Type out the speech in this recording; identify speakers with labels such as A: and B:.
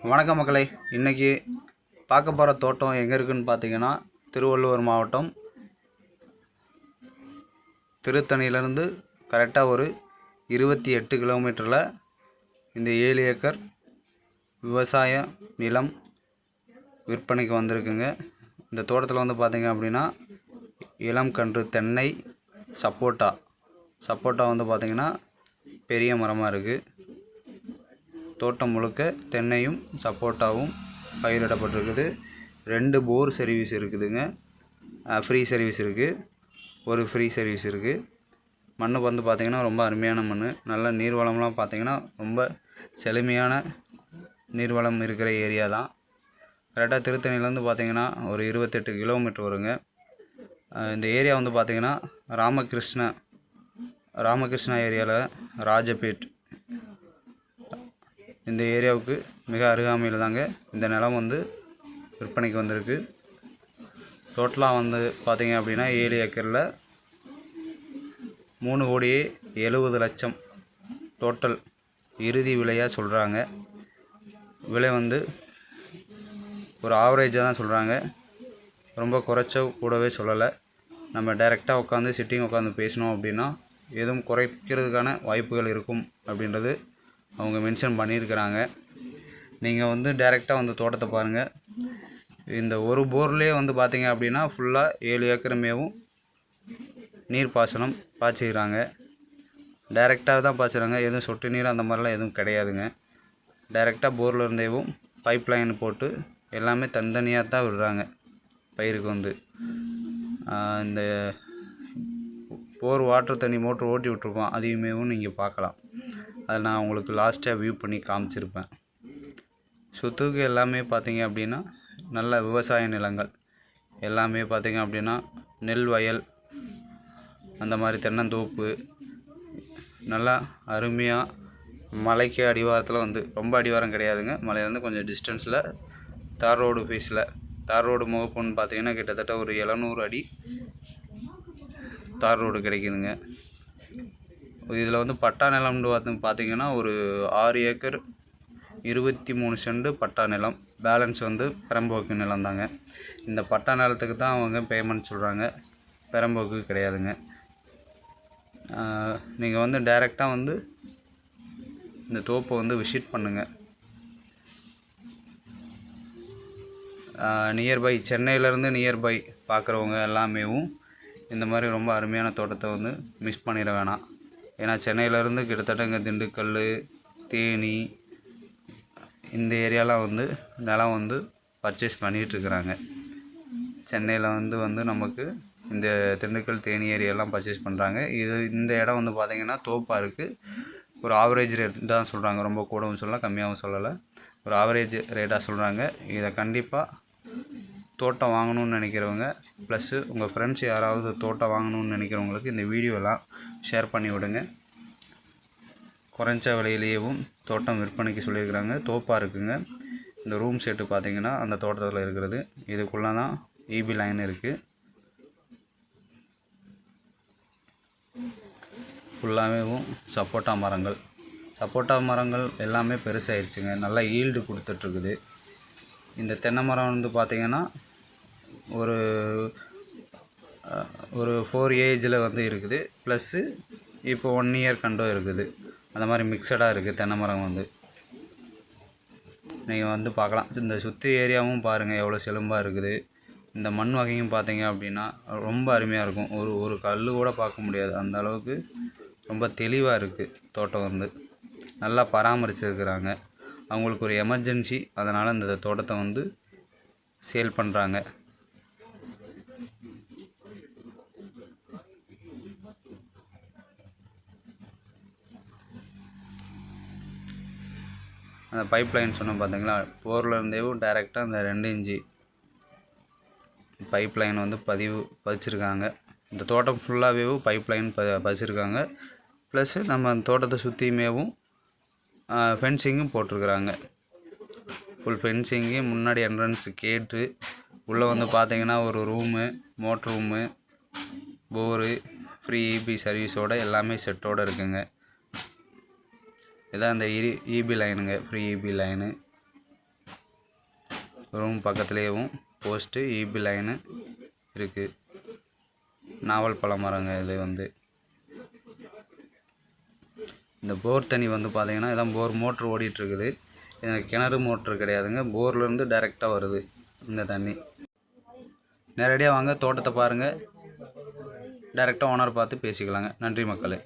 A: வணக்கம் மக்களே. இன்றைக்கி பார்க்க போகிற தோட்டம் எங்கே இருக்குதுன்னு பார்த்தீங்கன்னா, திருவள்ளூர் மாவட்டம் திருத்தணியிலேருந்து கரெக்டாக ஒரு 28 கிலோமீட்டரில் இந்த 7 ஏக்கர் விவசாய நிலம் விற்பனைக்கு வந்திருக்குங்க. இந்த தோட்டத்தில் வந்து பார்த்திங்க அப்படின்னா, இளம் கன்று தென்னை, சப்போட்டா வந்து பார்த்திங்கன்னா பெரிய மரமாக இருக்குது. தோட்டம் முழுக்க தென்னையும் சப்போட்டாவும் பயிரிடப்பட்டிருக்குது. 2 போர் சர்வீஸ் இருக்குதுங்க. ஃப்ரீ சர்வீஸ் இருக்குது, ஒரு ஃப்ரீ சர்வீஸ் இருக்குது. மண் வந்து பார்த்திங்கன்னா ரொம்ப அருமையான மண். நல்ல நீர்வளம்லாம் பார்த்திங்கன்னா ரொம்ப செழுமையான நீர்வளம் இருக்கிற ஏரியா தான். கரெக்டாக திருத்தணிலேருந்து பார்த்திங்கன்னா ஒரு 28 கிலோமீட்டர் வருங்க. இந்த ஏரியா வந்து பார்த்திங்கன்னா ராமகிருஷ்ணா ஏரியாவில் ராஜபேட் இந்த ஏரியாவுக்கு மிக அருகாமையில் தாங்க இந்த நிலம் வந்து விற்பனைக்கு வந்திருக்கு. டோட்டலாக வந்து பார்த்திங்க அப்படின்னா 7 ஏக்கரில் 3,70,00,000 டோட்டல் இறுதி விலையாக சொல்கிறாங்க. விலை வந்து ஒரு ஆவரேஜாக தான் சொல்கிறாங்க, ரொம்ப குறைச்ச கூடவே சொல்லலை. நம்ம டைரெக்டாக உட்காந்து பேசினோம் அப்படின்னா எதுவும் குறைக்கிறதுக்கான வாய்ப்புகள் இருக்கும் அப்படின்றது அவங்க மென்ஷன் பண்ணியிருக்கிறாங்க. நீங்கள் வந்து டைரெக்டாக வந்து தோட்டத்தை பாருங்கள். இந்த ஒரு போர்லேயே வந்து பார்த்திங்க அப்படின்னா ஃபுல்லாக 7 ஏக்கருமேவும் நீர் பாசனம் பாய்ச்சிக்கிறாங்க. டைரெக்டாக தான் பாய்ச்சுறாங்க, எதுவும் சொட்டு நீர் அந்த மாதிரிலாம் எதுவும் கிடையாதுங்க. டைரெக்டாக போரில் இருந்தேவும் பைப் லைன் போட்டு எல்லாமே தனித்தனியாக தான் விடுறாங்க பயிருக்கு. வந்து இந்த போர் வாட்டர் தண்ணி மோட்ரு ஓட்டி விட்ருக்கோம், அதையுமேவும் நீங்கள் பார்க்கலாம். அதை நான் உங்களுக்கு லாஸ்ட்டாக வியூ பண்ணி காமிச்சிருப்பேன். சுற்றுக்கு எல்லாமே பார்த்திங்க அப்படின்னா நல்ல விவசாய நிலங்கள் எல்லாமே பார்த்திங்க அப்படின்னா நெல் வயல், அந்த மாதிரி தென்னந்தோப்பு, நல்லா அருமையாக மலைக்கு அடிவாரத்தில் வந்து ரொம்ப அடிவாரம் கிடையாதுங்க, மலையிலேருந்து கொஞ்சம் டிஸ்டன்ஸில் தார் ரோடு முகப்புன்னு பார்த்திங்கன்னா கிட்டத்தட்ட ஒரு 700 அடி தார் ரோடு கிடைக்குதுங்க. இதில் வந்து பட்டா நிலம்னு பார்த்திங்கன்னா ஒரு 6 ஏக்கர் 23 சென்ட் பட்டா நிலம். பேலன்ஸ் வந்து பெரம்போக்கு நிலம் தாங்க. இந்த பட்டா நிலத்துக்கு தான் அவங்க பேமெண்ட் சொல்கிறாங்க, பெரம்போக்கு கிடையாதுங்க. நீங்கள் வந்து டைரெக்டாக வந்து இந்த தோப்பை வந்து விசிட் பண்ணுங்கள். நியர்பை சென்னையிலேருந்து நியர்பை பார்க்குறவங்க எல்லாமேவும் இந்த மாதிரி ரொம்ப அருமையான தோட்டத்தை வந்து மிஸ் பண்ணிட வேணாம். ஏன்னா சென்னையிலேருந்து கிட்டத்தட்ட இங்கே திண்டுக்கல், தேனி இந்த ஏரியாலாம் வந்து நிலம் வந்து பர்ச்சேஸ் பண்ணிகிட்ருக்குறாங்க. சென்னையில் வந்து நமக்கு இந்த திண்டுக்கல், தேனி ஏரியாலாம் பர்ச்சேஸ் பண்ணுறாங்க. இந்த இடம் வந்து பார்த்திங்கன்னா தோப்பாக இருக்குது. ஒரு ஆவரேஜ் ரேட் தான் சொல்கிறாங்க, ரொம்ப கூடவும் சொல்லலாம் கம்மியாகவும் சொல்லலை, ஒரு ஆவரேஜ் ரேட்டாக சொல்கிறாங்க. இதை கண்டிப்பாக தோட்டம் வாங்கணும்னு நினைக்கிறவங்க ப்ளஸ்ஸு உங்கள் ஃப்ரெண்ட்ஸ் யாராவது தோட்டம் வாங்கணும்னு நினைக்கிறவங்களுக்கு இந்த வீடியோலாம் ஷேர் பண்ணி விடுங்க. குறைஞ்ச விலையிலேயும் தோட்டம் விற்பனைக்கு சொல்லியிருக்கிறாங்க. தோப்பாக இருக்குங்க. இந்த ரூம் செட்டு பார்த்திங்கன்னா அந்த தோட்டத்தில் இருக்கிறது. இதுக்குள்ளே தான் ஈபி லைன் இருக்குது. ஃபுல்லாகவும் சப்போட்டா மரங்கள் எல்லாமே பெருசாகிடுச்சுங்க, நல்லா ஈல்டு கொடுத்துட்ருக்குது. இந்த தென்னை மரம் வந்து பார்த்திங்கன்னா ஒரு 4 ஏஜில் வந்து இருக்குது, ப்ளஸ்ஸு இப்போ 1 இயர் கண்டும் இருக்குது. அந்த மாதிரி மிக்சடாக இருக்குது தென்னை மரம் வந்து. நீங்கள் வந்து பார்க்கலாம். இந்த சுற்றி ஏரியாவும் பாருங்கள் எவ்வளோ செழும்பாக இருக்குது. இந்த மண் வகையும் பார்த்தீங்க அப்படின்னா ரொம்ப அருமையாக இருக்கும். ஒரு கல் கூட பார்க்க முடியாது, அந்த அளவுக்கு ரொம்ப தெளிவாக இருக்குது தோட்டம் வந்து. நல்லா பராமரிச்சிருக்கிறாங்க. அவங்களுக்கு ஒரு எமர்ஜென்சி, அதனால் இந்த தோட்டத்தை வந்து சேல் பண்ணுறாங்க. அந்த பைப் லைன் சொன்னோம் பார்த்தீங்களா, போர்லேருந்தேவும் டைரெக்டாக அந்த 2 இன்ச்சு பைப் லைன் வந்து பதிச்சிருக்காங்க. இந்த தோட்டம் ஃபுல்லாகவே பைப் லைன் பதிச்சிருக்காங்க. ப்ளஸ்ஸு நம்ம அந்த தோட்டத்தை சுற்றியுமேவும் ஃபென்சிங்கும் போட்டிருக்குறாங்க. ஃபுல் ஃபென்சிங்கு, முன்னாடி என்ட்ரன்ஸு கேட்டு, உள்ளே வந்து பார்த்திங்கன்னா ஒரு room, motor room, bore, free EB சர்வீஸோடு எல்லாமே செட்டோடு இருக்குங்க. இதான் இந்த ஈபி லைனுங்க, ஃப்ரீ ஈபி லைனு. ரூம் பக்கத்துலேயும் போஸ்ட்டு ஈபி லைனு இருக்குது. நாவல் பழ மரங்க இது வந்து. இந்த போர் தண்ணி வந்து பார்த்திங்கன்னா இதான் போர் மோட்ரு ஓடிட்டுருக்குது. எனக்கு கிணறு மோட்ரு கிடையாதுங்க, போர்லேருந்து டைரெக்டாக வருது இந்த தண்ணி. நேரடியாக வாங்க, தோட்டத்தை பாருங்கள், டைரெக்டாக ஓனர் பார்த்து பேசிக்கலாங்க. நன்றி மக்களே.